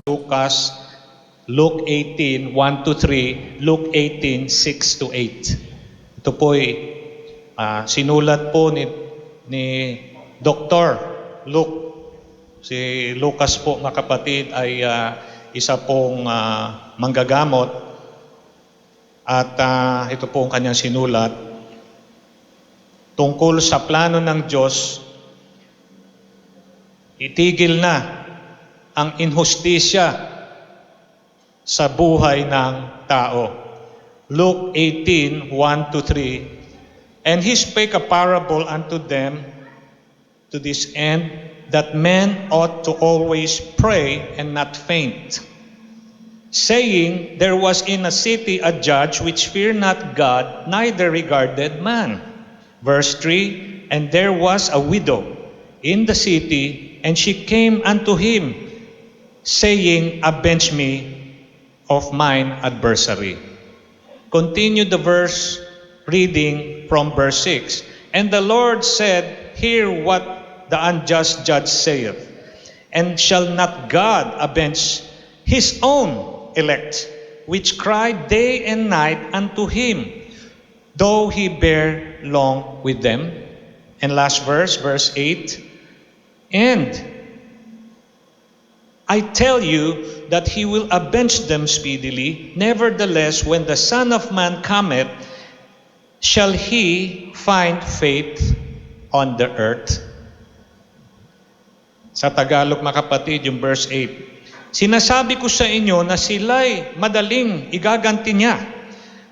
Lucas, Luke 18, 1 to 3, Luke 18, 6 to 8. Ito po'y sinulat po ni Dr. Luke. Si Lucas po, mga kapatid, ay isa pong manggagamot. At ito po ang kanyang sinulat tungkol sa plano ng Diyos. Itigil na ang inhustisya sa buhay ng tao. Luke 18, 1 to 3. And he spake a parable unto them to this end, that men ought to always pray and not faint, saying, there was in a city a judge which feared not God, neither regarded man. Verse 3, and there was a widow in the city, and she came unto him, saying, avenge me of mine adversary. Continue the verse reading from verse 6. And the Lord said, hear what the unjust judge saith, and shall not God avenge his own elect, which cry day and night unto him, though he bear long with them? And last verse, verse 8, and I tell you that he will avenge them speedily. Nevertheless, when the Son of Man cometh, shall he find faith on the earth? Sa Tagalog, mga kapatid, yung verse 8. Sinasabi ko sa inyo na sila'y madaling igaganti niya.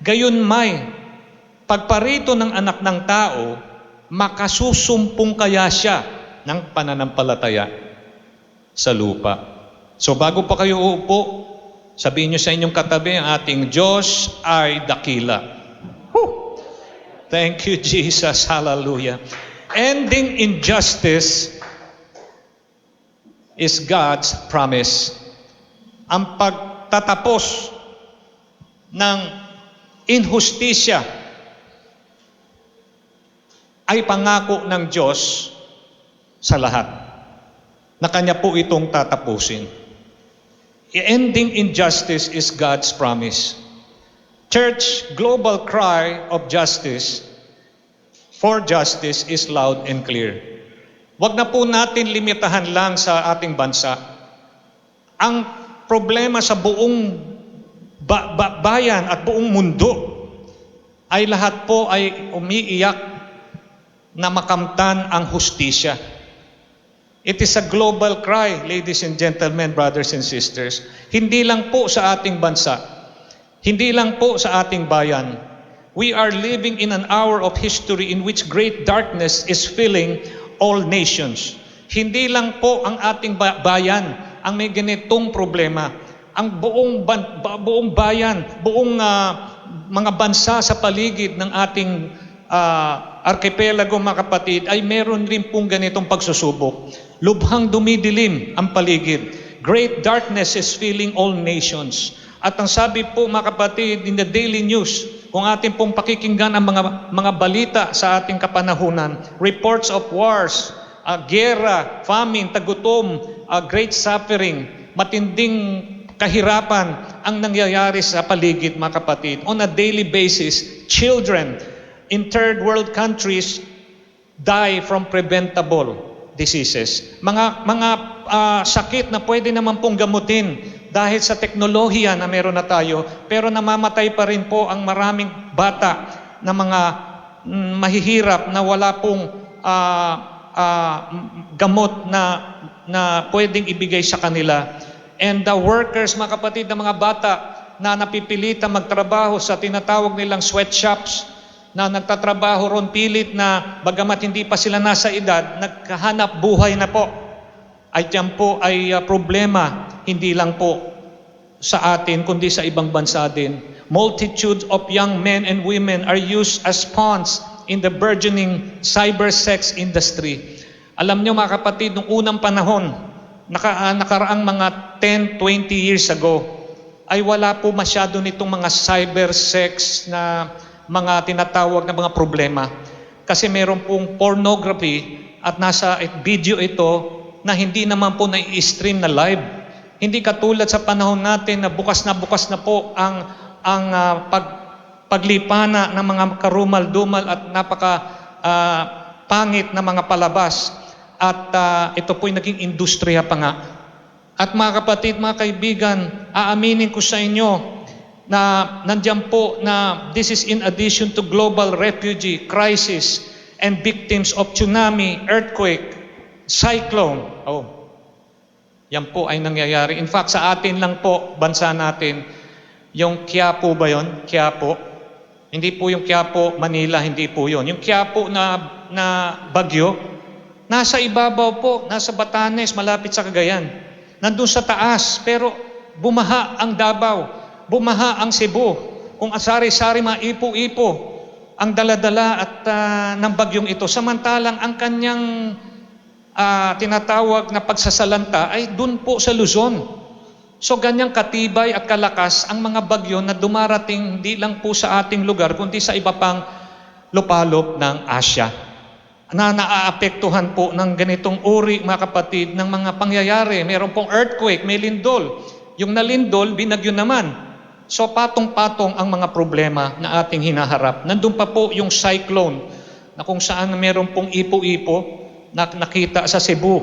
Gayon may, pagparito ng anak ng tao, makasusumpong kaya siya ng pananampalataya sa lupa. So bago pa kayo uupo, sabihin nyo sa inyong katabi, ang ating Diyos ay dakila. Whew! Thank you, Jesus. Hallelujah. Ending injustice is God's promise. Ang pagtatapos ng inhustisya ay pangako ng Diyos sa lahat, na Kanya po itong tatapusin. Ending injustice is God's promise. Church, global cry of justice, for justice is loud and clear. Huwag na po natin limitahan lang sa ating bansa. Ang problema sa buong bayan at buong mundo ay lahat po ay umiiyak na makamtan ang hustisya. It is a global cry, ladies and gentlemen, brothers and sisters. Hindi lang po sa ating bansa, hindi lang po sa ating bayan. We are living in an hour of history in which great darkness is filling all nations. Hindi lang po ang ating bayan ang may ganitong problema. Ang buong bayan, buong mga bansa sa paligid ng ating arkipelago, mga kapatid, ay meron rin pong ganitong pagsusubok. Lubhang dumidilim ang paligid. Great darkness is filling all nations. At ang sabi po, mga kapatid, in the daily news, kung ating pong pakikinggan ang mga balita sa ating kapanahunan, reports of wars, gera, famine, tagutom, great suffering, matinding kahirapan ang nangyayari sa paligid, mga kapatid. On a daily basis, children in third world countries die from preventable diseases. Mga sakit na pwede naman pong gamutin dahil sa teknolohiya na meron na tayo, pero namamatay pa rin po ang maraming bata na mga mahihirap na wala pong gamot na pwedeng ibigay sa kanila. And the workers, mga kapatid, na mga bata na napipilitan magtrabaho sa tinatawag nilang sweatshops, na nagtatrabaho ron pilit na bagamat hindi pa sila nasa edad, nagkahanap buhay na po. Ay yan po ay problema, hindi lang po sa atin, kundi sa ibang bansa din. Multitudes of young men and women are used as pawns in the burgeoning cyber-sex industry. Alam nyo, mga kapatid, nung unang panahon, nakaraang mga 10-20 years ago, ay wala po masyado nitong mga cyber-sex na mga tinatawag na mga problema. Kasi meron pong pornography at nasa video ito na hindi naman po na-i-stream na live. Hindi katulad sa panahon natin na bukas na po ang paglipana ng mga karumal-dumal at pangit na mga palabas. At ito po'y naging industriya pa nga. At mga kapatid, mga kaibigan, aaminin ko sa inyo na nandiyan po na this is in addition to global refugee crisis and victims of tsunami, earthquake, cyclone. Yan po ay nangyayari. In fact, sa atin lang po, bansa natin, yung Quiapo ba yun? Quiapo. Hindi po yung Quiapo, Manila, hindi po yun. Yung Quiapo na bagyo, nasa ibabaw po, nasa Batanes, malapit sa Cagayan. Nandun sa taas, pero bumaha ang Davao, bumaha ang Cebu. Kung asari-sari, maipo-ipo ang daladala at ng bagyong ito. Samantalang ang kanyang tinatawag na pagsasalanta ay dun po sa Luzon. So ganyang katibay at kalakas ang mga bagyo na dumarating hindi lang po sa ating lugar, kundi sa iba pang lupalop ng Asya, na naaapektuhan po ng ganitong uri, mga kapatid, ng mga pangyayari. Meron pong earthquake, may lindol. Yung nalindol, binagyo naman. So patong-patong ang mga problema na ating hinaharap. Nandun pa po yung cyclone na kung saan meron pong ipo-ipo na nakita sa Cebu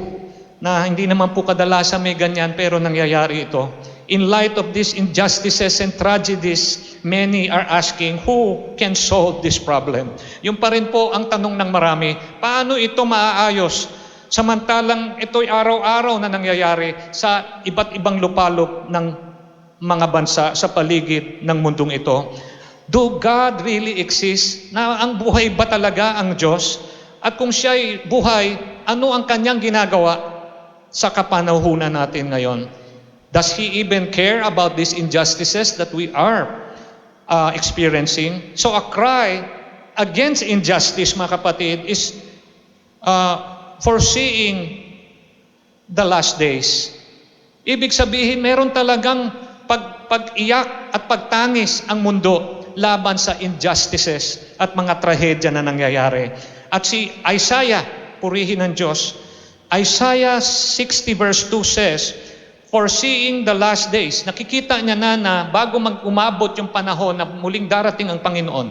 na hindi naman po kadalasan may ganyan pero nangyayari ito. In light of these injustices and tragedies, many are asking, who can solve this problem? Yung pa rin po ang tanong ng marami, paano ito maaayos? Samantalang ito'y araw-araw na nangyayari sa iba't ibang lupalop ng mga bansa sa paligid ng mundong ito. Do God really exist? Na ang buhay ba talaga ang Diyos? At kung siya'y buhay, ano ang kanyang ginagawa sa kapanahunan natin ngayon? Does He even care about these injustices that we are experiencing? So a cry against injustice, mga kapatid, is foreseeing the last days. Ibig sabihin, meron talagang pag-iyak at pagtangis ang mundo laban sa injustices at mga trahedya na nangyayari. At si Isaiah, purihin ng Diyos, Isaiah 60 verse 2 says, foreseeing the last days, nakikita niya na bago umabot yung panahon na muling darating ang Panginoon,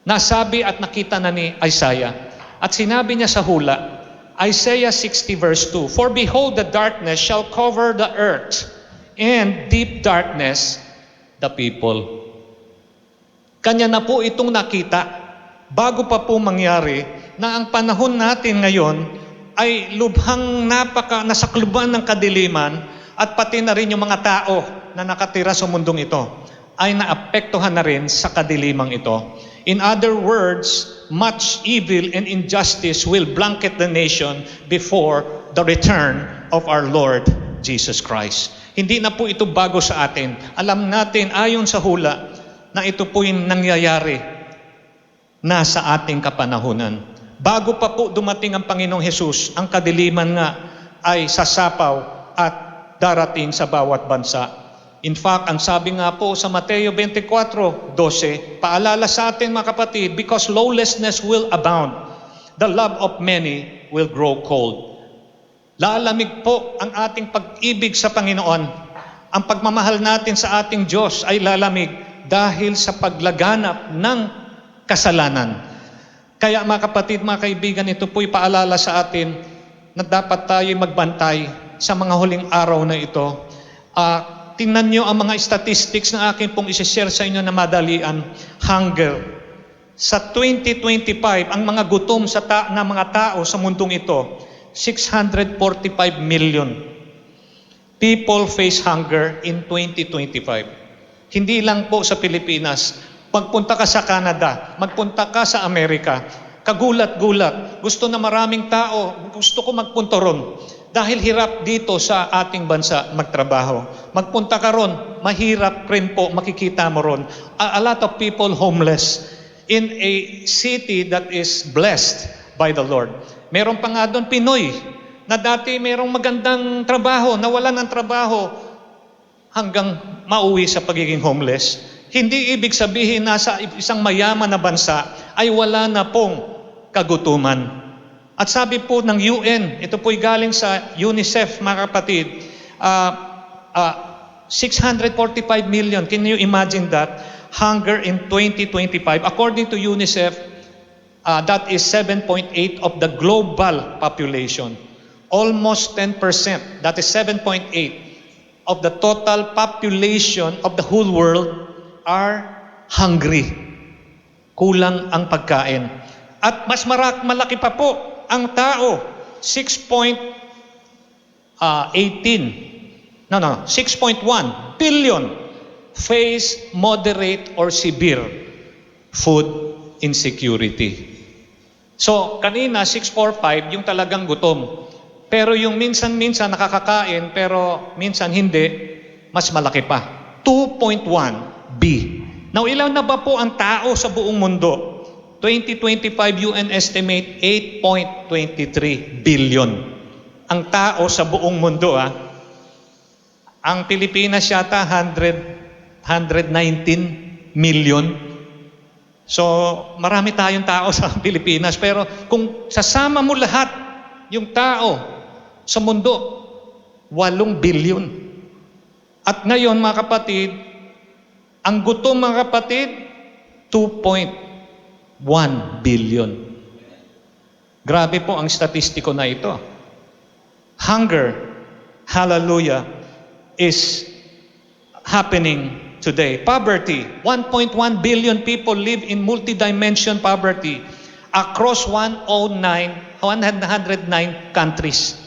nasabi at nakita na ni Isaiah. At sinabi niya sa hula, Isaiah 60 verse 2, for behold, the darkness shall cover the earth, and deep darkness the people. Kanya na po itong nakita, bago pa po mangyari, na ang panahon natin ngayon ay lubhang nasakluban ng kadiliman, at pati na rin yung mga tao na nakatira sa mundong ito ay naapektuhan na rin sa kadilimang ito. In other words, much evil and injustice will blanket the nation before the return of our Lord Jesus Christ. Hindi na po ito bago sa atin. Alam natin ayon sa hula na ito po yung nangyayari na sa ating kapanahunan. Bago pa po dumating ang Panginoong Hesus, ang kadiliman nga ay sasapaw at darating sa bawat bansa. In fact, ang sabi nga po sa Mateo 24:12, paalala sa atin mga kapatid, because lawlessness will abound, the love of many will grow cold. Lalamig po ang ating pag-ibig sa Panginoon. Ang pagmamahal natin sa ating Diyos ay lalamig dahil sa paglaganap ng kasalanan. Kaya mga kapatid, mga kaibigan, ito po'y paalala sa atin na dapat tayo magbantay sa mga huling araw na ito. Tingnan nyo ang mga statistics na akin pong isi-share sa inyo na madalian. Hunger. Sa 2025, ang mga gutom na mga tao sa mundong ito, 645 million people face hunger in 2025. Hindi lang po sa Pilipinas. Magpunta ka sa Canada, magpunta ka sa Amerika, kagulat-gulat. Gusto na maraming tao, gusto ko magpunta ron. Dahil hirap dito sa ating bansa magtrabaho. Magpunta ka ron, mahirap rin po, makikita mo ron. A lot of people homeless in a city that is blessed by the Lord. Meron pa nga doon Pinoy na dati merong magandang trabaho, nawalan ng trabaho hanggang mauwi sa pagiging homeless. Hindi ibig sabihin na sa isang mayaman na bansa ay wala na pong kagutuman. At sabi po ng UN, ito po'y galing sa UNICEF, mga kapatid, 645 million. Can you imagine that? Hunger in 2025. According to UNICEF, that is 7.8 of the global population. Almost 10%, that is 7.8 of the total population of the whole world are hungry. Kulang ang pagkain. At mas malaki pa po ang tao, 6.1 billion face moderate or severe food insecurity. So, kanina 645 yung talagang gutom. Pero yung minsan-minsan nakakakain pero minsan hindi, mas malaki pa. 2.1 B. Now, ilan na ba po ang tao sa buong mundo? 2025 UN estimate 8.23 billion. Ang tao sa buong mundo, Ang Pilipinas yata 119 million. So, marami tayong tao sa Pilipinas. Pero kung sasama mo lahat yung tao sa mundo, 8 billion. At ngayon, mga kapatid, ang gutom, mga kapatid, 2.1 billion. Grabe po ang statistiko na ito. Hunger, hallelujah, is happening today. Poverty, 1.1 billion people live in multi-dimension poverty across 109 countries.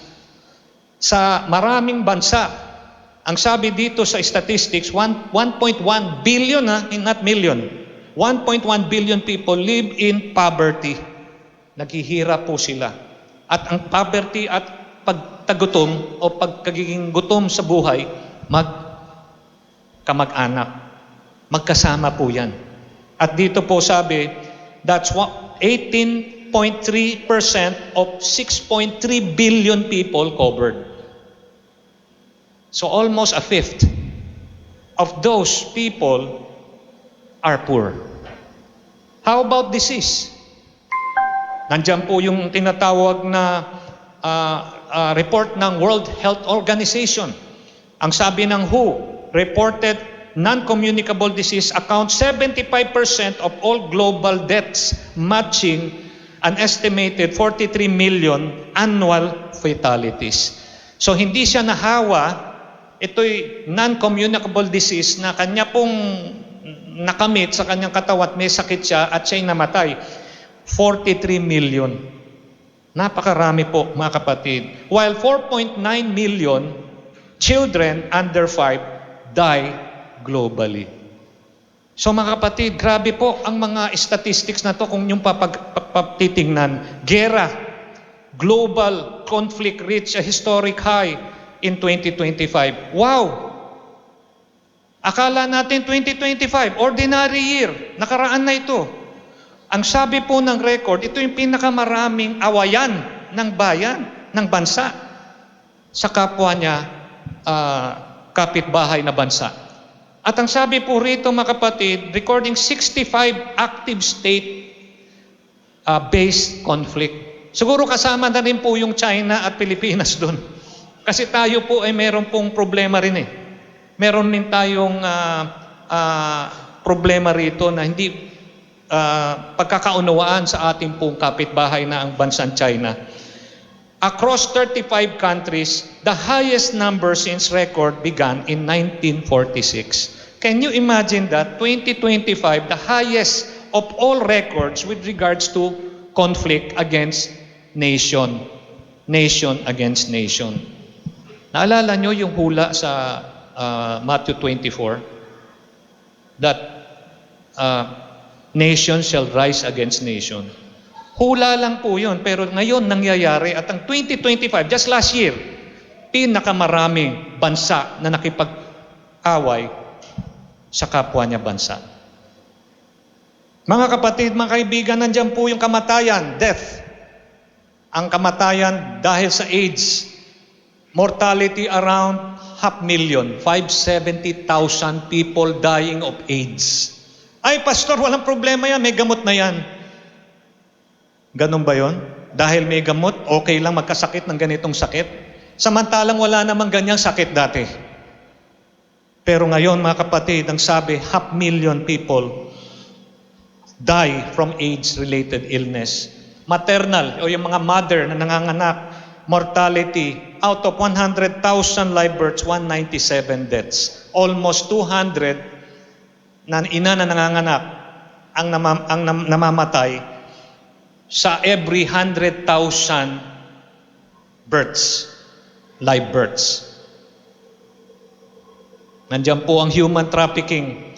Sa maraming bansa, ang sabi dito sa statistics, 1.1 billion, not million, 1.1 billion people live in poverty. Naghihirap po sila. At ang poverty at pagtagutom o pagkagiging gutom sa buhay, kamag-anak. Magkasama po yan. At dito po sabi, that's 18.3% of 6.3 billion people covered. So almost a fifth of those people are poor. How about disease? Nandiyan po yung tinatawag na report ng World Health Organization. Ang sabi ng WHO, reported non-communicable disease accounts 75% of all global deaths, matching an estimated 43 million annual fatalities. So hindi siya nahawa, ito'y non-communicable disease na kanya pong nakamit sa kanyang katawan, may sakit siya at siya'y namatay. 43 million. Napakarami po, mga kapatid. While 4.9 million children under 5 die globally. So mga kapatid, grabe po ang mga statistics na to kung yung titingnan. Gera, global conflict reached a historic high in 2025. Wow! Akala natin 2025, ordinary year, nakaraan na ito. Ang sabi po ng record, ito yung pinakamaraming awayan ng bayan, ng bansa sa kapwa niya, kapitbahay na bansa. At ang sabi po rito, mga kapatid, recording 65 active state-based conflict. Siguro kasama na rin po yung China at Pilipinas doon. Kasi tayo po ay meron pong problema rin Meron din tayong problema rito na hindi pagkakaunawaan sa ating pong kapitbahay na ang bansang China. Across 35 countries, the highest number since record began in 1946. Can you imagine that? 2025, the highest of all records with regards to conflict against nation. Nation against nation. Naalala nyo yung hula sa Matthew 24? That nation shall rise against nation. Hula lang po yun, pero ngayon nangyayari at ang 2025, just last year, pinakamaraming bansa na nakipag-away sa kapwa niya bansa. Mga kapatid, mga kaibigan, nandiyan po yung kamatayan, death. Ang kamatayan dahil sa AIDS, mortality around 500,000, 570,000 people dying of AIDS. Ay, pastor, walang problema yan, may gamot na yan. Ganun ba yon? Dahil may gamot, okay lang magkasakit ng ganitong sakit? Samantalang wala namang ganyang sakit dati. Pero ngayon, mga kapatid, ang sabi, 500,000 people die from AIDS-related illness. Maternal, o yung mga mother na nanganganak, mortality, out of 100,000 live births, 197 deaths. Almost 200 na ina na nanganganak ang namamatay sa every 100,000 births, live births. Nandiyan po ang human trafficking.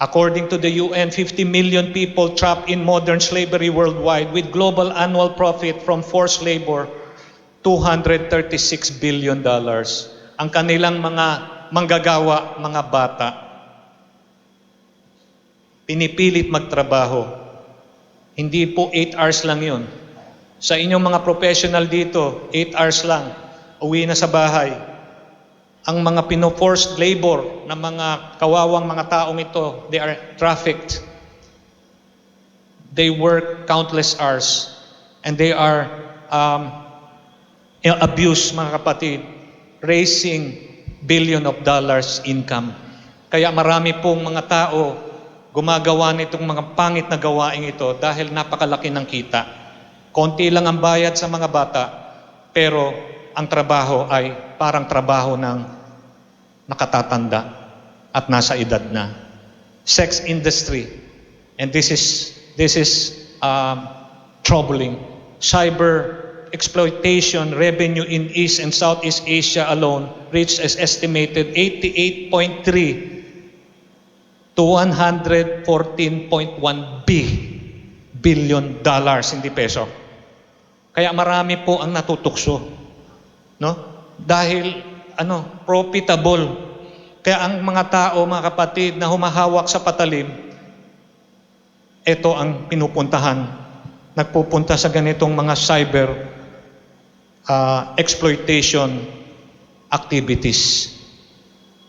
According to the UN, 50 million people trapped in modern slavery worldwide with global annual profit from forced labor, $236 billion. Ang kanilang mga manggagawa, mga bata, pinipilit magtrabaho. Hindi po 8 hours lang yun. Sa inyong mga professional dito, 8 hours lang, uwi na sa bahay. Ang mga pino-forced labor ng mga kawawang mga taong ito, they are trafficked. They work countless hours and they are abused, mga kapatid, raising billion of dollars income. Kaya marami pong mga tao gumagawa nitong mga pangit na gawain ito dahil napakalaki ng kita. Konti lang ang bayad sa mga bata, pero ang trabaho ay parang trabaho ng nakatatanda at nasa edad na. Sex industry, and this is troubling. Cyber exploitation revenue in East and Southeast Asia alone reached as estimated 88.3 to 114.1 billion dollars, hindi peso. Kaya marami po ang natutukso, no? Dahil profitable. Kaya ang mga tao, mga kapatid, na humahawak sa patalim, ito ang pinupuntahan. Nagpupunta sa ganitong mga cyber exploitation activities.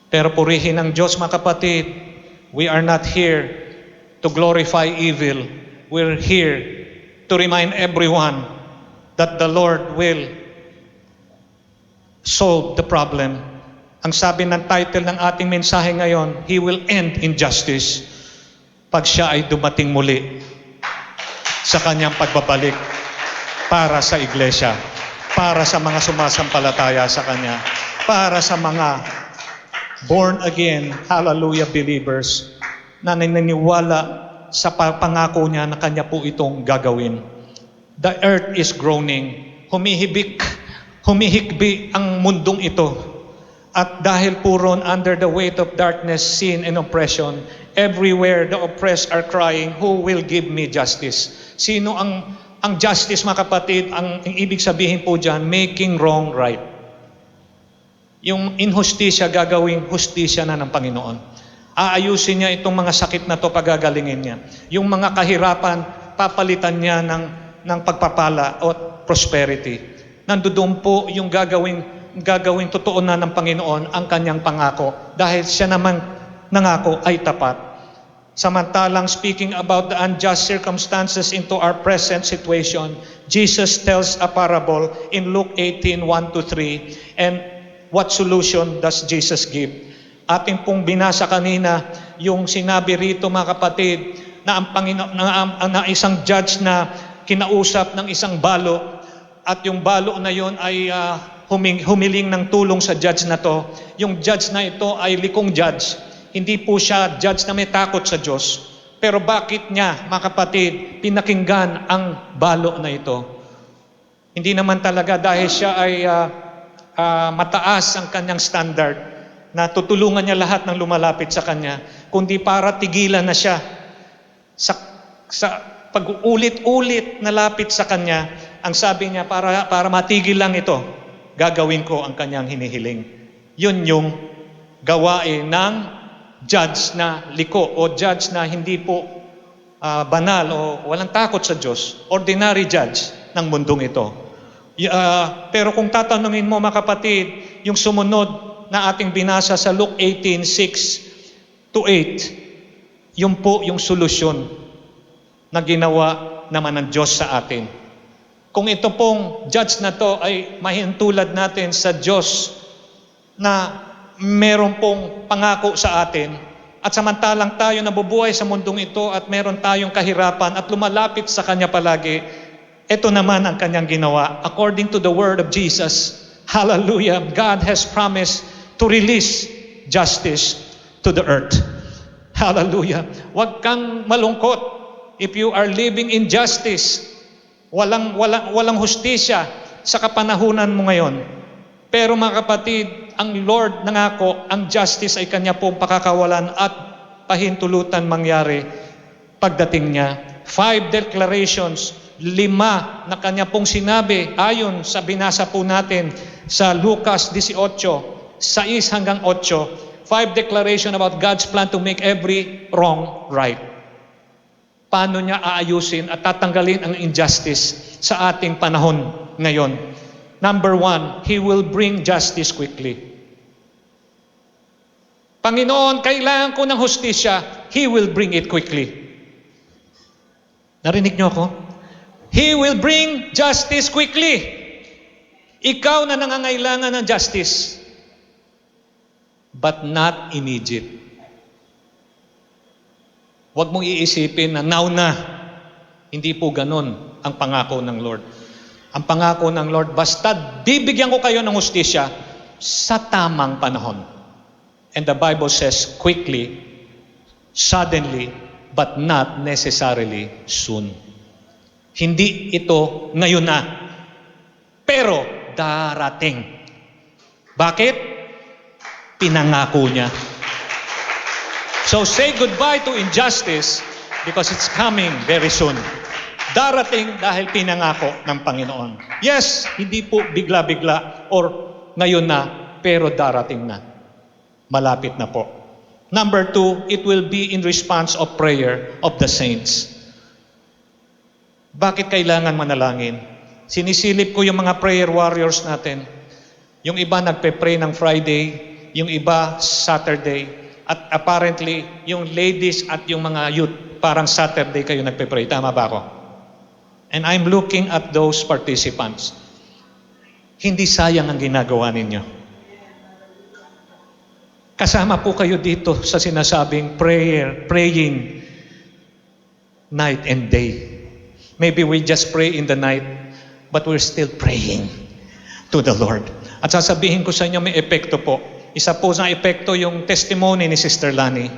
Pero purihin ng Diyos, mga kapatid, we are not here to glorify evil. We're here to remind everyone that the Lord will solve the problem. Ang sabi ng title ng ating mensahe ngayon, He will end injustice pag siya ay dumating muli sa kanyang pagbabalik para sa iglesia, para sa mga sumasampalataya sa kanya, para sa mga born again, hallelujah believers na naniniwala sa pangako niya na kanya po itong gagawin. The earth is groaning, humihikbi ang mundong ito. At dahil puron under the weight of darkness, sin, and oppression, everywhere the oppressed are crying, who will give me justice? Sino ang justice, mga kapatid? Ang ibig sabihin po dyan, making wrong right. Yung inhustisya, gagawing hustisya na ng Panginoon. Aayusin niya itong mga sakit na to, pagagalingin niya. Yung mga kahirapan, papalitan niya ng pagpapala o prosperity. Nandoon po yung gagawing totoo na ng Panginoon ang kanyang pangako dahil siya naman nangako ay tapat. Samantalang speaking about the unjust circumstances into our present situation, Jesus tells a parable in Luke 18:1-3. And what solution does Jesus give? Ating pong binasa kanina yung sinabi rito, mga kapatid, na ang Panginoon na isang judge na kinausap ng isang balo, at yung balo na yon ay humiling ng tulong sa judge na to. Yung judge na ito ay likong judge. Hindi po siya judge na may takot sa Diyos. Pero bakit niya, mga kapatid, pinakinggan ang balo na ito? Hindi naman talaga dahil siya ay mataas ang kanyang standard na tutulungan niya lahat ng lumalapit sa kanya, kundi para tigilan na siya sa pag-ulit-ulit na lapit sa kanya. Ang sabi niya, para matigil lang ito, gagawin ko ang kanyang hinihiling. Yun yung gawain ng judge na liko o judge na hindi po banal o walang takot sa Diyos. Ordinary judge ng mundong ito. Pero kung tatanungin mo, mga kapatid, yung sumunod na ating binasa sa Luke 18:6-8, yun po yung solusyon na ginawa naman ng Diyos sa atin. Kung ito pong judge na to ay mahintulad natin sa Diyos na meron pong pangako sa atin at samantalang tayo nabubuhay sa mundong ito at meron tayong kahirapan at lumalapit sa Kanya palagi, ito naman ang Kanyang ginawa. According to the word of Jesus, hallelujah, God has promised to release justice to the earth. Hallelujah. Huwag kang malungkot if you are living in justice. Walang hustisya sa kapanahunan mo ngayon. Pero mga kapatid, ang Lord nangako, ang justice ay Kanya pong pakakawalan at pahintulutan mangyari pagdating niya. 5 declarations, 5 na Kanya pong sinabi ayon sa binasa po natin sa Lucas 18, 6 hanggang 8. 5 declaration about God's plan to make every wrong right. Paano niya aayusin at tatanggalin ang injustice sa ating panahon ngayon? Number 1, He will bring justice quickly. Panginoon, kailangan ko ng hustisya, He will bring it quickly. Narinig niyo ako? He will bring justice quickly. Ikaw na nangangailangan ng justice, but not immediate. Huwag mong iisipin na now na. Hindi po ganun ang pangako ng Lord. Ang pangako ng Lord, basta bibigyan ko kayo ng hustisya sa tamang panahon. And the Bible says quickly, suddenly, but not necessarily soon. Hindi ito ngayon na, pero darating. Bakit? Pinangako niya. So say goodbye to injustice because it's coming very soon. Darating dahil pinangako ng Panginoon. Yes, hindi po bigla-bigla or ngayon na, pero darating na. Malapit na po. Number 2, it will be in response of prayer of the saints. Bakit kailangan manalangin? Sinisilip ko yung mga prayer warriors natin. Yung iba nagpe-pray ng Friday, yung iba Saturday, at apparently yung ladies at yung mga youth parang Saturday kayo nagpe-pray. Tama ba ako? And I'm looking at those participants. Hindi sayang ang ginagawa ninyo. Kasama po kayo dito sa sinasabing praying night and day. Maybe we just pray in the night, but we're still praying to the Lord. At sasabihin ko sa inyo, may epekto po. Isa po sa epekto yung testimony ni Sister Lani.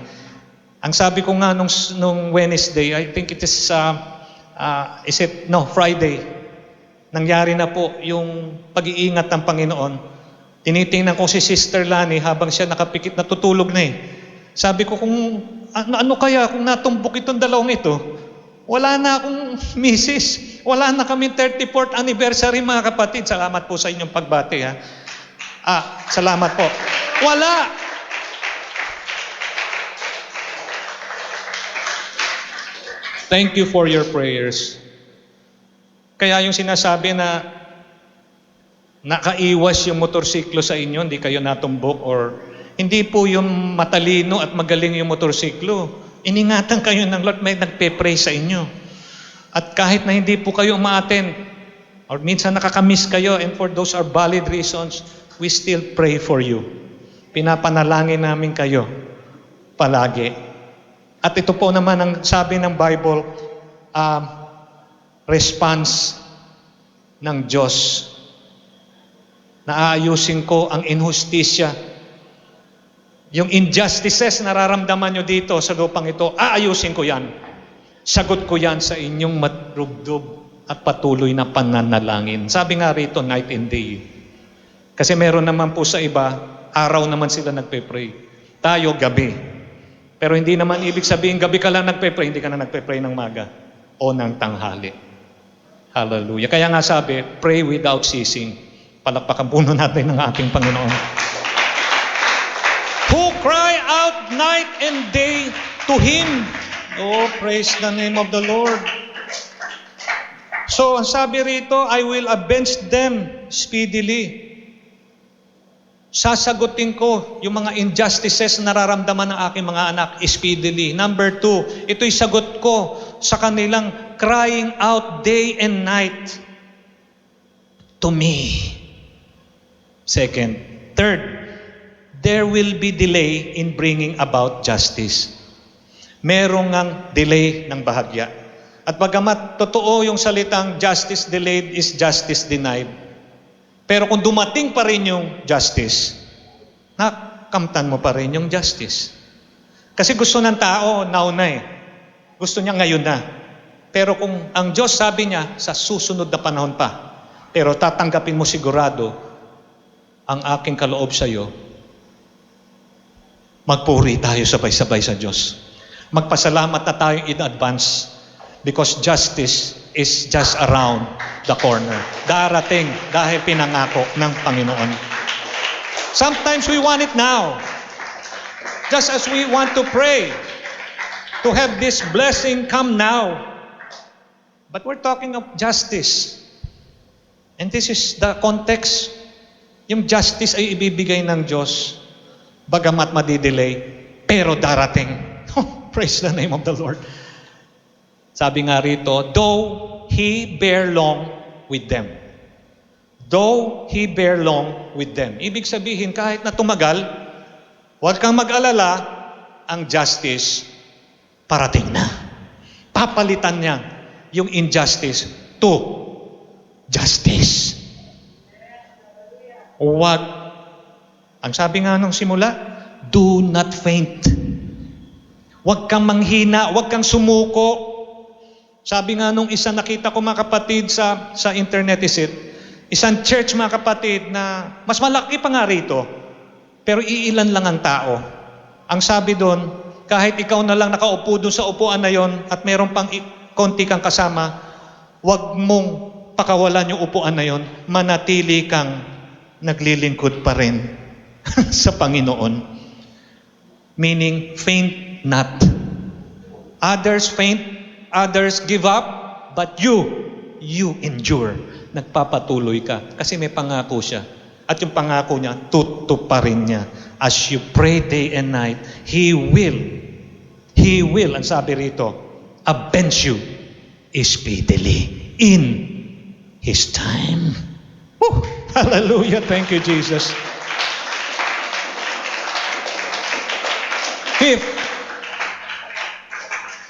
Ang sabi ko nga nung Wednesday, I think it is, Friday, nangyari na po yung pag-iingat ng Panginoon. Tinitingnan ko si Sister Lani habang siya nakapikit, natutulog na eh. Sabi ko, ano kaya kung natumbok itong dalawang ito? Wala na akong misis. Wala na kami 34th anniversary, mga kapatid. Salamat po sa inyong pagbati, ha? Salamat po. Wala! Thank you for your prayers. Kaya yung sinasabi na nakaiwas yung motorsiklo sa inyo, hindi kayo natumbok, or hindi po yung matalino at magaling yung motorsiklo. Iningatan kayo ng Lord, may nagpe-pray sa inyo. At kahit na hindi po kayo ma-attend, or minsan nakakamiss kayo, and for those are valid reasons, we still pray for you. Pinapanalangin namin kayo palagi. At ito po naman ang sabi ng Bible, response ng Diyos. Naaayusin ko ang inhustisya. Yung injustices nararamdaman nyo dito sa lupang ito, aayusin ko yan. Sagot ko yan sa inyong matrubdob at patuloy na pananalangin. Sabi nga rito, night and day. Kasi meron naman po sa iba, araw naman sila nagpe-pray. Tayo, gabi. Pero hindi naman ibig sabihin, gabi ka lang nagpe-pray, hindi ka na nagpe-pray ng maga o ng tanghali. Hallelujah. Kaya nga sabi, pray without ceasing. Palakpakan puno natin ng ating Panginoon. Who cry out night and day to Him. Oh, praise the name of the Lord. So, ang sabi rito, I will avenge them speedily. Sasagutin ko yung mga injustices na nararamdaman ng aking mga anak speedily. Number 2, ito'y sagot ko sa kanilang crying out day and night to me. Second. Third, there will be delay in bringing about justice. Merong ngang delay ng bahagya. At bagamat totoo yung salitang justice delayed is justice denied, pero kung dumating pa rin yung justice, nakamtan mo pa rin yung justice. Kasi gusto ng tao, now na eh. Gusto niya ngayon na. Pero kung ang Diyos sabi niya, sa susunod na panahon pa, pero tatanggapin mo sigurado ang aking kaloob sa iyo, magpuri tayo sabay-sabay sa Diyos. Magpasalamat na tayo in advance because justice is just around the corner. Darating dahil pinangako ng Panginoon. Sometimes we want it now. Just as we want to pray to have this blessing come now. But we're talking of justice. And this is the context. Yung justice ay ibibigay ng Diyos, bagamat madidelay, pero darating. Oh, praise the name of the Lord. Sabi nga rito, though He bear long with them. Though He bear long with them. Ibig sabihin, kahit na tumagal, huwag kang mag-alala, ang justice parating na. Papalitan niya yung injustice to justice. Huwag. Ang sabi nga nung simula, do not faint. Huwag kang manghina, huwag kang sumuko. Sabi nga nung isa nakita ko mga kapatid sa internet isang church mga kapatid na mas malaki pa nga rito, pero iilan lang ang tao. Ang sabi doon, kahit ikaw na lang nakaupo doon sa upuan na yon at meron pang konti kang kasama, huwag mong pakawalan yung upuan na yon, manatili kang naglilingkod pa rin sa Panginoon. Meaning, faint not. Others faint, others give up, but you endure. Nagpapatuloy ka kasi may pangako siya. At yung pangako niya, tutuparin niya. As you pray day and night, He will, ang sabi rito, avenge you speedily in His time. Woo! Hallelujah! Thank you, Jesus. Fifth,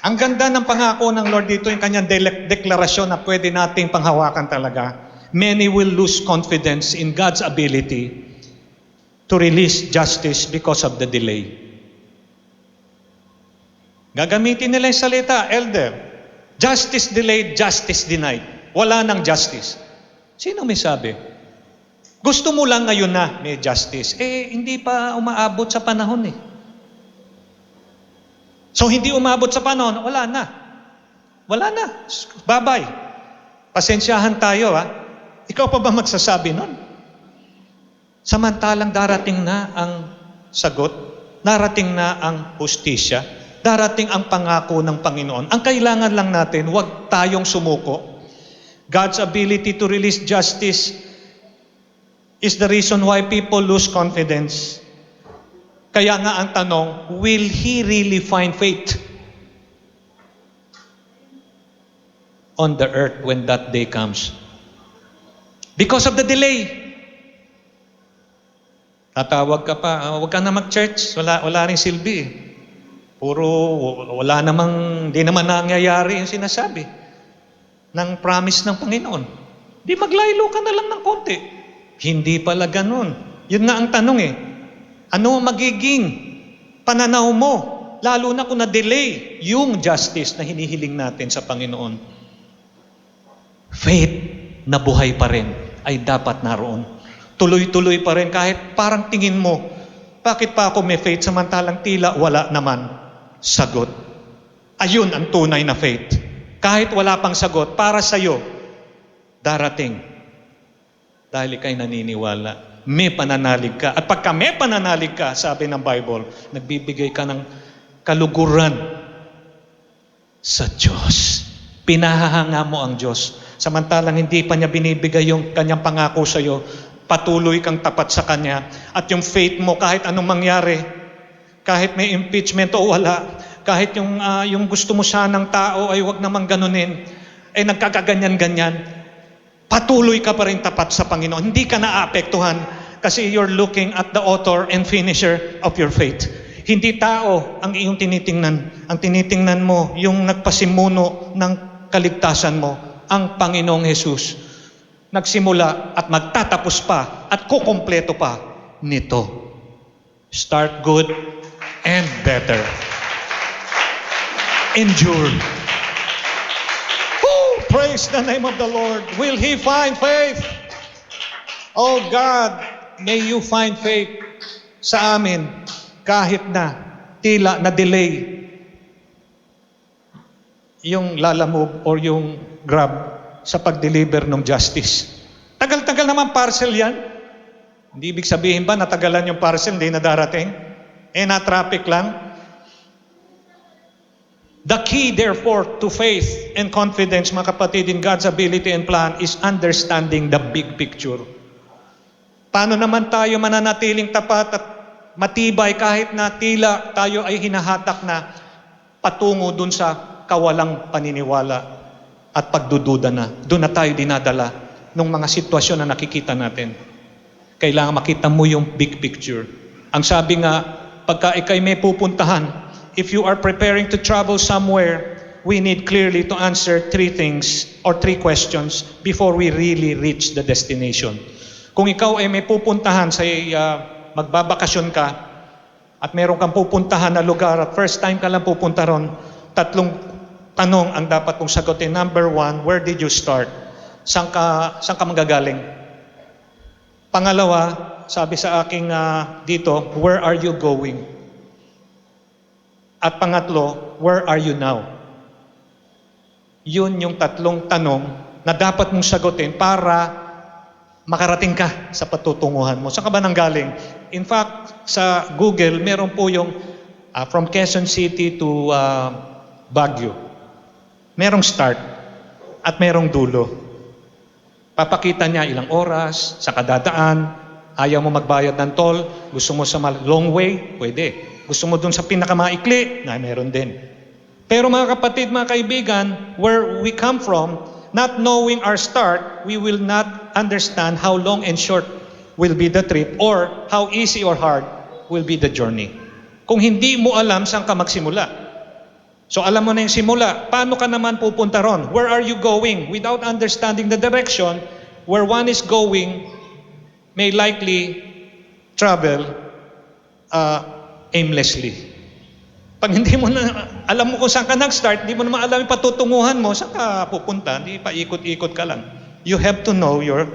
ang ganda ng pangako ng Lord dito, yung kanyang deklarasyon na pwede nating panghawakan talaga. Many will lose confidence in God's ability to release justice because of the delay. Gagamitin nila yung salita, elder. Justice delayed, justice denied. Wala nang justice. Sino may sabi? Gusto mo lang ngayon na may justice. Hindi pa umaabot sa panahon eh. So, hindi umabot sa panahon, wala na. Wala na. Bye-bye. Pasensyahan tayo, ha? Ikaw pa ba magsasabi nun? Samantalang darating na ang sagot, darating na ang hustisya, darating ang pangako ng Panginoon. Ang kailangan lang natin, huwag tayong sumuko. God's ability to release justice is the reason why people lose confidence. Kaya nga ang tanong, will He really find faith on the earth when that day comes? Because of the delay. Tatawag ka pa, huwag ka na mag-church, wala rin silbi eh. Di naman nangyayari yung sinasabi ng promise ng Panginoon. Di maglaylo ka na lang ng konti. Hindi pala ganun. Yun nga ang tanong eh. Ano magiging pananaw mo? Lalo na kung na-delay yung justice na hinihiling natin sa Panginoon. Faith na buhay pa rin ay dapat naroon. Tuloy-tuloy pa rin kahit parang tingin mo, bakit pa ako may faith samantalang tila wala naman sagot. Ayun ang tunay na faith. Kahit wala pang sagot, para sa'yo, darating. Dahil ika'y naniniwala. May pananalig ka. At pagka may pananalig ka, sabi ng Bible, nagbibigay ka ng kaluguran sa Diyos. Pinahahanga mo ang Diyos. Samantalang hindi pa niya binibigay yung kanyang pangako sa iyo, patuloy kang tapat sa Kanya. At yung faith mo, kahit anong mangyari, kahit may impeachment o wala, kahit yung gusto mo sanang tao ay wag namang ganunin, ay nagkakaganyan-ganyan, patuloy ka pa rin tapat sa Panginoon. Hindi ka naapektuhan Kasi you're looking at the author and finisher of your faith. Hindi tao ang iyong tinitingnan. Ang tinitingnan mo, yung nagpasimuno ng kaligtasan mo, ang Panginoong Jesus. Nagsimula at magtatapos pa at kukumpleto pa nito. Start good and better. Endure. Oh, praise the name of the Lord. Will He find faith? Oh God, may you find faith sa amin kahit na tila na delay yung lalamove or yung Grab sa pag-deliver ng justice. Tagal-tagal naman parcel yan. Hindi ibig sabihin ba natagalan yung parcel, hindi na darating? Na-traffic lang. The key, therefore, to faith and confidence, mga kapatid, in God's ability and plan is understanding the big picture. Paano naman tayo mananatiling tapat at matibay kahit na tila tayo ay hinahatak na patungo dun sa kawalang paniniwala at pagdududa na. Doon na tayo dinadala ng mga sitwasyon na nakikita natin. Kailangan makita mo yung big picture. Ang sabi nga, pagka ikay may pupuntahan, if you are preparing to travel somewhere, we need clearly to answer 3 things or 3 questions before we really reach the destination. Kung ikaw ay may pupuntahan sa magbabakasyon ka at meron kang pupuntahan na lugar at first time ka lang pupunta ron, 3 tanong ang dapat mong sagutin. Number 1, where did you start? Saan ka magagaling? Pangalawa, sabi sa aking dito, where are you going? At pangatlo, where are you now? Yun yung 3 tanong na dapat mong sagutin para makarating ka sa patutunguhan mo. Saan ka ba nanggaling? In fact, sa Google, meron po yung from Quezon City to Baguio. Merong start at merong dulo. Papakita niya ilang oras, sa kadadaan, ayaw mo magbayad ng toll, gusto mo sa long way, pwede. Gusto mo dun sa pinakamaikli, na meron din. Pero mga kapatid, mga kaibigan, where we come from, not knowing our start, we will not understand how long and short will be the trip or how easy or hard will be the journey. Kung hindi mo alam saan ka magsimula. So alam mo na yung simula, paano ka naman pupunta ron? Where are you going? Without understanding the direction, where one is going may likely travel aimlessly. Pag hindi mo na alam mo kung saan ka nag-start, hindi mo naman alam yung patutunguhan mo, saan ka pupunta? Hindi pa ikot-ikot ka lang. You have to know your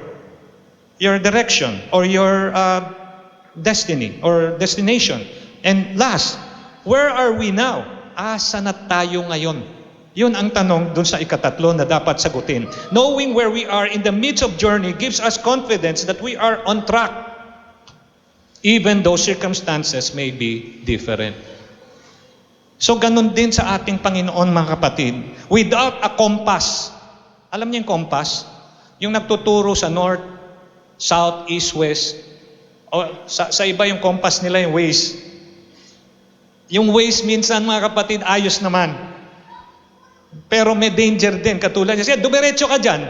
direction or your destiny or destination. And last, where are we now? Asa na tayo ngayon? Yun ang tanong dun sa ikatatlo na dapat sagutin. Knowing where we are in the midst of journey gives us confidence that we are on track, even though circumstances may be different. So ganun din sa ating Panginoon, mga kapatid. Without a compass, alam niyo yung compass? Yung nagtuturo sa north, south, east, west. O, sa iba yung compass nila yung Waze. Yung Waze minsan, mga kapatid, ayos naman. Pero may danger din. Katulad niya, sige, dumiretso ka dyan.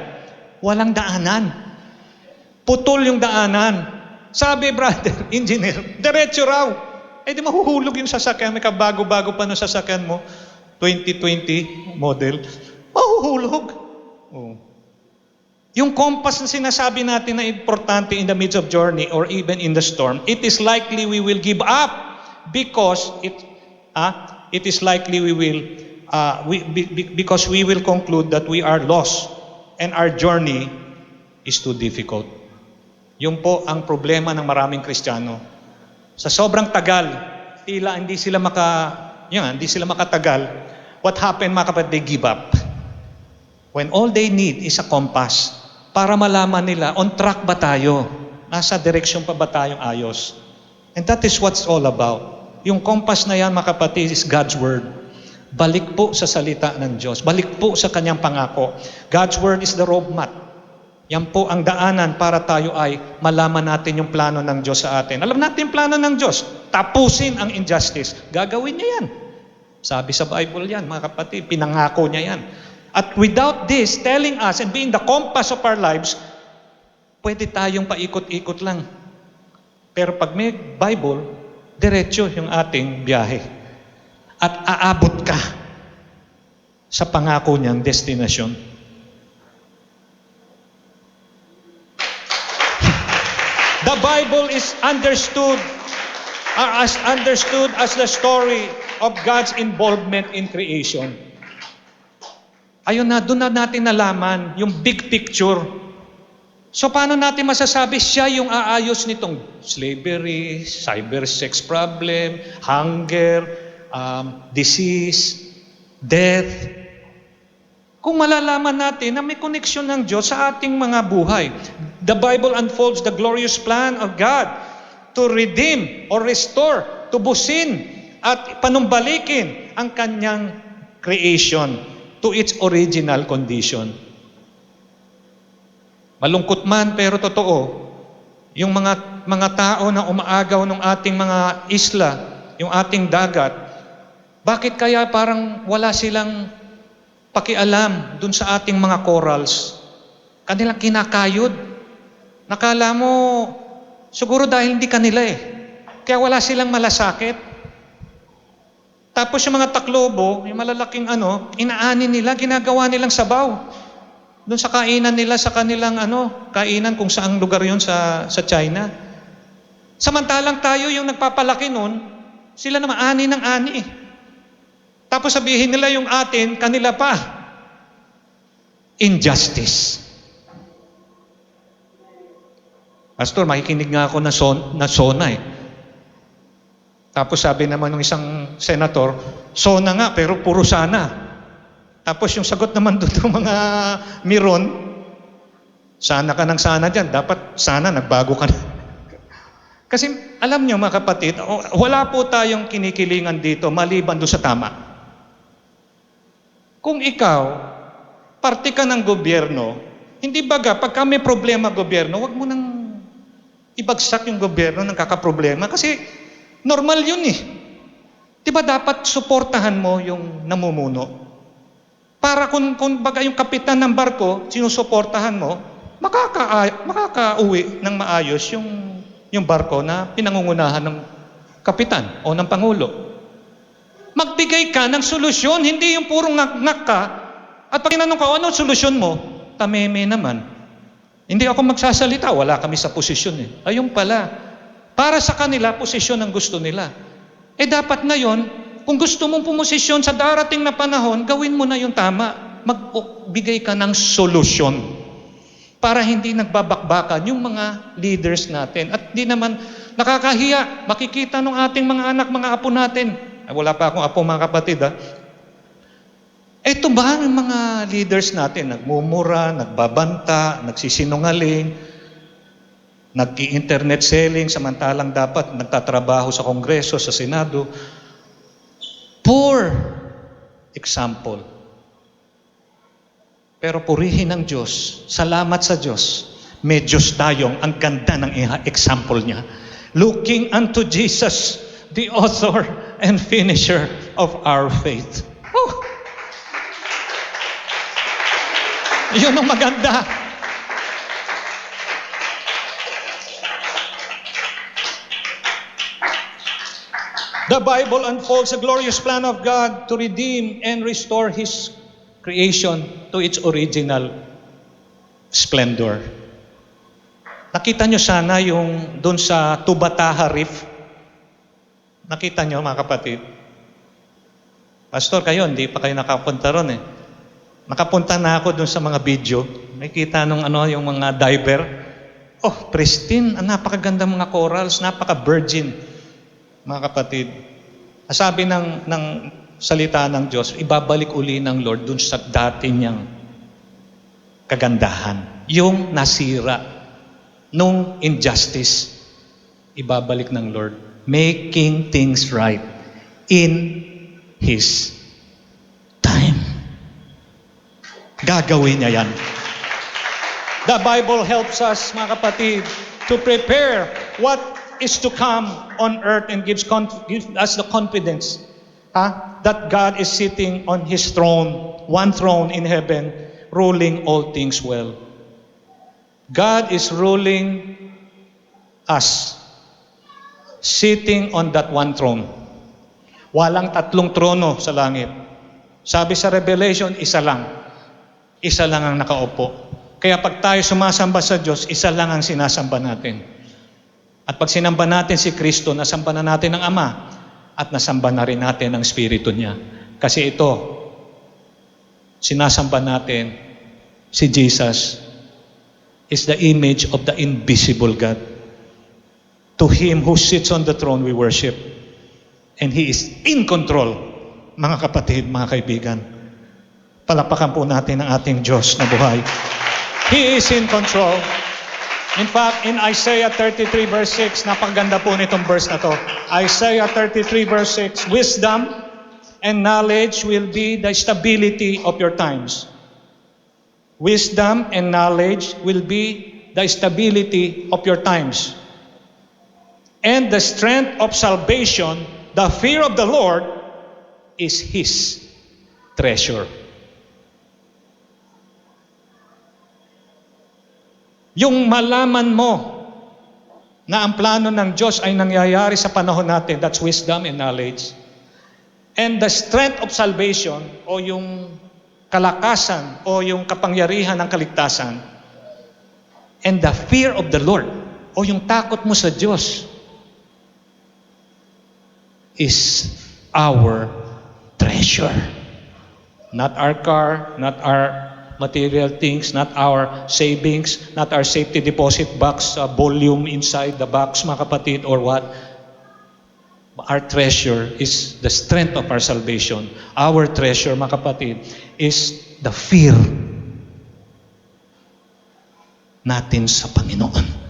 Walang daanan. Putol yung daanan. Sabi, brother, engineer, diretso raw. Di mahuhulog yung sasakyan. May kabago-bago pa ng sasakyan mo. 2020 model. Mahuhulog. Oh. Yung compass na sinasabi natin na importante in the midst of journey or even in the storm, it is likely we will give up because it is likely because we will conclude that we are lost and our journey is too difficult. Yun po ang problema ng maraming Kristiyano. Sa sobrang tagal, tila hindi sila makatagal. What happened, mga kapatid? They give up. When all they need is a compass para malaman nila, on track ba tayo? Nasa direksyon pa ba tayong ayos? And that is what's all about. Yung compass na yan, mga kapatid, is God's Word. Balik po sa salita ng Diyos. Balik po sa kanyang pangako. God's Word is the roadmap. Yan po ang daanan para tayo ay malaman natin yung plano ng Diyos sa atin. Alam natin yung plano ng Diyos. Tapusin ang injustice. Gagawin niya yan. Sabi sa Bible yan, mga kapatid, pinangako niya yan. At without this telling us and being the compass of our lives, pwede tayong paikot-ikot lang. Pero pag may Bible, diretso yung ating biyahe. At aabot ka sa pangako niyang destinasyon. The Bible is understood as the story of God's involvement in creation. Ayun na, doon na natin nalaman yung big picture. So paano natin masasabi siya yung aayos nitong slavery, cyber sex problem, hunger, disease, death? Kung malalaman natin na may koneksyon ng Diyos sa ating mga buhay. The Bible unfolds the glorious plan of God to redeem or restore, tubusin at panumbalikin ang kanyang creation to its original condition. Malungkot man pero totoo, yung mga tao na umaagaw ng ating mga isla, yung ating dagat, bakit kaya parang wala silang pakialam dun sa ating mga corals? Kanilang kinakayod. Nakala mo, siguro dahil hindi kanila kaya wala silang malasakit. Tapos yung mga taklobo, yung malalaking inaani nila, ginagawa nilang sabaw. Doon sa kainan nila, sa kanilang kainan kung saang lugar yun sa China. Samantalang tayo yung nagpapalaki nun, sila naman ani ng ani. Tapos sabihin nila yung atin, kanila pa. Injustice. Pastor, makikinig nga ako na SONA Tapos sabi naman ng isang senator, SONA nga pero puro sana. Tapos yung sagot naman doon ng mga Miron, sana ka ng sana dyan. Dapat sana nagbago ka na. Kasi alam nyo mga kapatid, wala po tayong kinikilingan dito maliban doon sa tama. Kung ikaw, parte ka ng gobyerno, hindi baga, pagka may problema gobyerno, wag mo nang ibagsak yung gobyerno ng kakaproblema kasi normal yun Diba dapat suportahan mo yung namumuno? Para kung baga yung kapitan ng barko, sinusuportahan mo, makakauwi ng maayos yung barko na pinangungunahan ng kapitan o ng pangulo. Magbigay ka ng solusyon, hindi yung purong ngak ka. At pag tinanong ka, ano solusyon mo? Tameme naman. Hindi ako magsasalita, wala kami sa posisyon Ayun pala. Para sa kanila, posisyon ang gusto nila. Dapat ngayon, kung gusto mong pumosisyon sa darating na panahon, gawin mo na yung tama. Magbigay ka ng solusyon para hindi nagbabakbakan yung mga leaders natin. At di naman nakakahiya, makikita ng ating mga anak, mga apo natin. Wala pa akong apo mga kapatid Ito ba ang mga leaders natin? Nagmumura, nagbabanta, nagsisinungaling, nag-i-internet selling, samantalang dapat nagtatrabaho sa Kongreso, sa Senado. Poor example. Pero purihin ang Diyos. Salamat sa Diyos. May Diyos tayong ang ganda ng example niya. Looking unto Jesus, the author and finisher of our faith. Yun ang maganda. The Bible unfolds a glorious plan of God to redeem and restore His creation to its original splendor. Nakita nyo sana yung doon sa Tubataha Reef. Nakita nyo mga kapatid? Pastor, kayo, hindi pa kayo nakapunta ron Nakapunta na ako doon sa mga video. Nakita nung yung mga diver. Pristine. Napakaganda mga corals. Napaka-virgin. Mga kapatid. Sabi ng salita ng Diyos, ibabalik uli ng Lord doon sa dati niyang kagandahan. Yung nasira. Nung injustice. Ibabalik ng Lord. Making things right. In His time. Gagawin niya yan. The Bible helps us, mga kapatid, to prepare what is to come on earth and gives us the confidence that God is sitting on His throne, one throne in heaven, ruling all things well. God is ruling us sitting on that one throne. Walang tatlong trono sa langit. Sabi sa Revelation, isa lang. Isa lang ang nakaupo. Kaya pag tayo sumasamba sa Diyos, isa lang ang sinasamba natin. At pag sinamba natin si Kristo, nasamba na natin ang Ama at nasamba na rin natin ang Espiritu niya. Kasi ito, sinasamba natin si Jesus is the image of the invisible God. To Him who sits on the throne we worship. And He is in control, mga kapatid, mga kaibigan. Palapakan po natin ang ating Diyos na buhay. He is in control. In fact, in Isaiah 33 verse 6, napakaganda po nitong verse na to. Isaiah 33 verse 6, wisdom and knowledge will be the stability of your times. Wisdom and knowledge will be the stability of your times. And the strength of salvation, the fear of the Lord, is His treasure. Yung malaman mo na ang plano ng Diyos ay nangyayari sa panahon natin, that's wisdom and knowledge. And the strength of salvation, o yung kalakasan, o yung kapangyarihan ng kaligtasan, and the fear of the Lord, o yung takot mo sa Diyos, is our treasure. Not our car, not our material things, not our savings, not our safety deposit box, volume inside the box, mga kapatid, or what. Our treasure is the strength of our salvation. Our treasure, mga kapatid, is the fear natin sa Panginoon.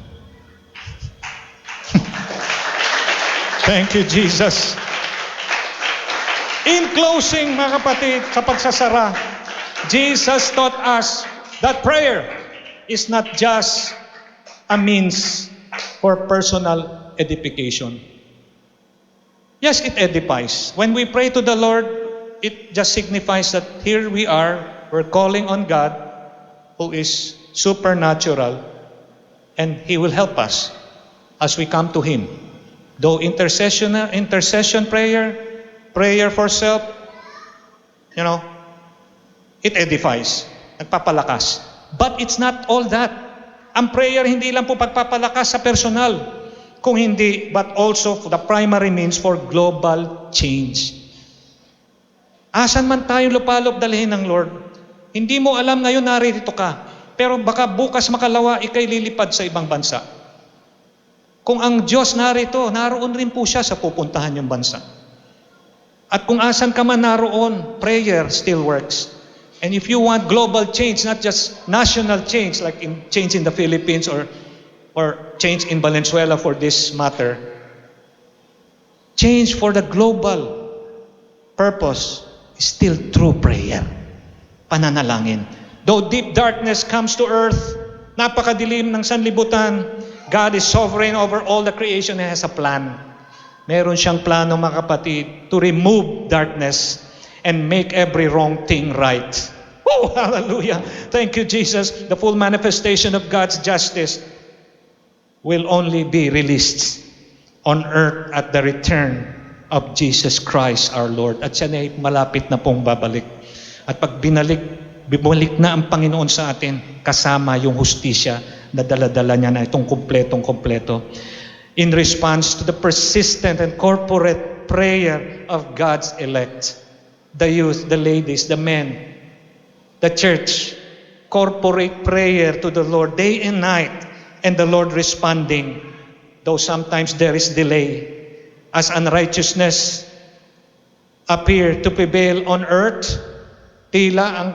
Thank you, Jesus. In closing, mga kapatid, sa pagsasara, Jesus taught us that prayer is not just a means for personal edification. Yes, it edifies. When we pray to the Lord, it just signifies that here we are, we're calling on God who is supernatural, and He will help us as we come to Him. Though intercession prayer, prayer for self, it edifies, nagpapalakas. But it's not all that. Ang prayer hindi lang po pagpapalakas sa personal, kung hindi, but also the primary means for global change. Asan man tayo lupalop dalhin ng Lord, hindi mo alam ngayon narito ka, pero baka bukas makalawa ikay lilipad sa ibang bansa. Kung ang Diyos narito, naroon rin po siya sa pupuntahan yung bansa. At kung asan ka man naroon, prayer still works. And if you want global change, not just national change, like change in the Philippines or change in Valenzuela for this matter, change for the global purpose is still through prayer. Pananalangin. Though deep darkness comes to earth, napakadilim ng sanlibutan, God is sovereign over all the creation and has a plan. Meron siyang plano, mga kapatid, to remove darkness and make every wrong thing right. Oh, hallelujah. Thank you, Jesus. The full manifestation of God's justice will only be released on earth at the return of Jesus Christ our Lord. At siya ay malapit na pong babalik. At pag bumalik na ang Panginoon sa atin, kasama yung hustisya na dala-dala niya na itong kumpletong-kumpleto. In response to the persistent and corporate prayer of God's elect, the youth, the ladies, the men, the church, corporate prayer to the Lord day and night, and the Lord responding, though sometimes there is delay, as unrighteousness appear to prevail on earth, tila ang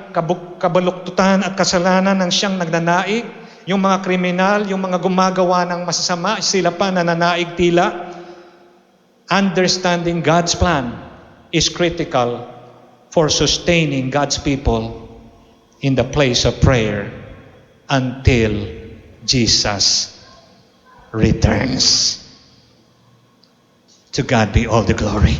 kabaluktutan at kasalanan ng siyang nagnanaig, yung mga kriminal, yung mga gumagawa ng masasama, sila pa nananaig tila. Understanding God's plan is critical for sustaining God's people in the place of prayer until Jesus returns. To God be all the glory.